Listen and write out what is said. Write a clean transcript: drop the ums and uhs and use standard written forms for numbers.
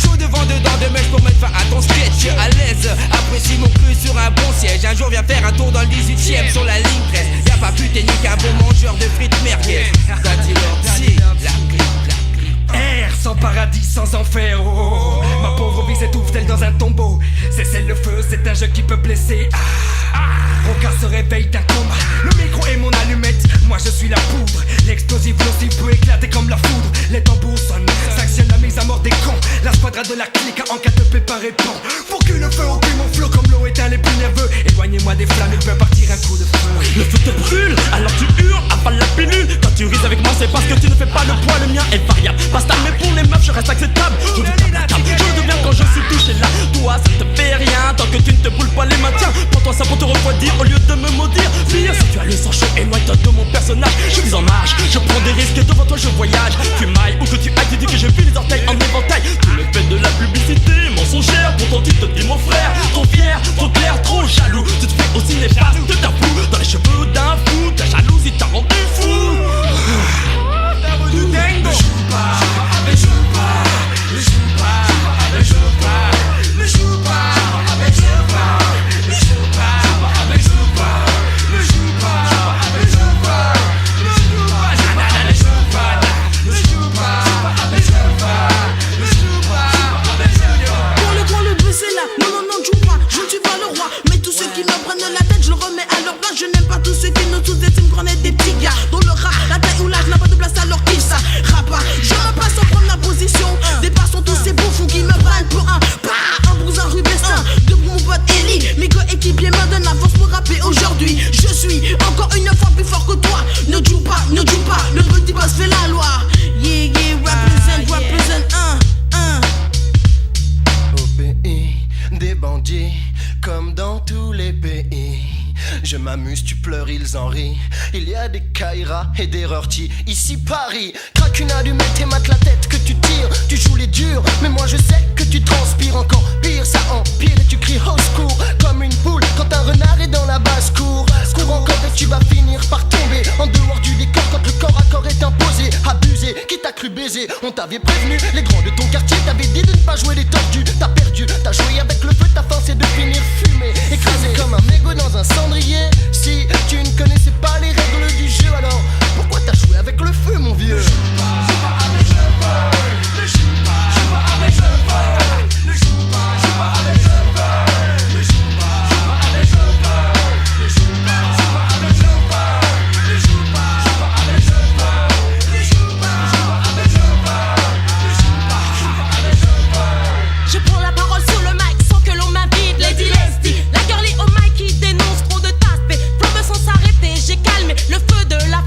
chaud devant dedans de mecs pour mettre fin à ton sketch. À l'aise, apprécie mon cru sur un bon siège. Un jour viens faire un tour dans le 18ème sur la ligne 13. Y'a pas plus technique qu'un bon mangeur de frites merguez. Daddy Lordi, la clip. Air sans paradis, sans enfer, oh. Ma pauvre vie s'étouffe telle dans un tombeau. C'est celle le feu, c'est un jeu qui peut blesser. Mon cœur se réveille d'un coma. Le micro est mon allumette, moi je suis la poudre. L'explosif nocif peut éclater comme la foudre. Les tambours sonnent, s'actionne la mise à mort des cons. La squadra de la clique en cas de pépin répond. Pour que le feu occupe mon flot comme l'eau éteint les plus nerveux. Éloignez-moi des flammes, il peut partir un coup de feu. Le feu te brûle, alors tu hurles, avale la pilule. Quand tu rises avec moi c'est parce que tu ne fais pas le poids. Le mien est variable, basta mais pour les meufs je reste acceptable. Je ne tape la table, je le deviens quand je suis touché là. Toi ça te fait rien, tant que tu ne te brûles pas les mains. Tiens, prends-toi ça pour te refroidir au lieu de me maudire. Pire, si tu as le sang chaud, éloigne-toi de mon personnage. Je suis en marche, je prends des risques, devant toi je voyage. Tu mailles ou que tu ailles, tu dis que j'ai vu les orteils en éventail. Tu le fais de la publicité mensongère, pourtant tu te dis mon frère. Trop fier, trop clair, trop jaloux. Tu te fais aussi néfaste de ta boue dans les cheveux d'un fou. Ta jalousie t'a rendu fou. Ne joue pas, ne joue pas, ne joue pas, ne joue pas, ne joue pas, ne joue pas, ne joue pas, ne joue pas, ne joue pas, ne joue pas, ne joue pas, ne joue pas, ne joue pas, ne joue pas, ne joue pas. Pour le coin, le but c'est là. Non, non, non, ne joue pas. Je ne suis pas le roi. Mais tous ceux qui me prennent la tête, je le remets à leur place. Je n'aime pas tous ceux qui nous sous-estiment, qu'on est des petits gars. Dont le rat, la taille ou l'âge n'a pas de place alors qu'ils ça. Rapa, je me passe sans prendre la position. Dépassons tous ces bouffons qui me prennent pour un brousin rubestin. Debout mon pote Eli, mes coéquipiers me donnent la force pour rapper aujourd'hui. Je suis encore une fois plus fort que toi. Ne joue pas, ne joue pas. Le petit boss fait la loi. Yeah, yeah, represent, Au pays des bandits, comme dans tous les pays. Je m'amuse, tu pleures, ils en rient. Il y a des Kaira et des Rorty. Ici Paris, craque une allumette et mate la tête que tu tires. Tu joues les durs, mais moi je sais que tu transpires encore pire. Ça empire et tu cries au secours comme une poule quand un renard est dans la basse-cour. Cours encore et tu vas finir par tomber en dehors du décor quand le corps à corps est imposé. Abusé, qui t'a cru baiser? On t'avait prévenu, les grands de ton quartier t'avaient dit de ne pas jouer les tordus. T'as perdu, t'as joué avec le feu, ta fin c'est de finir fumé, écrasé comme un mégot dans un cendrier. Si tu ne connaissais pas les règles du jeu, alors pourquoi t'as joué avec le feu, mon vieux? Je prends la parole sur le mic sans que l'on m'invite. Lady Leslie, la girlie au mic qui dénonce trop de taspes. Flambe sans s'arrêter, j'ai calmé le feu de la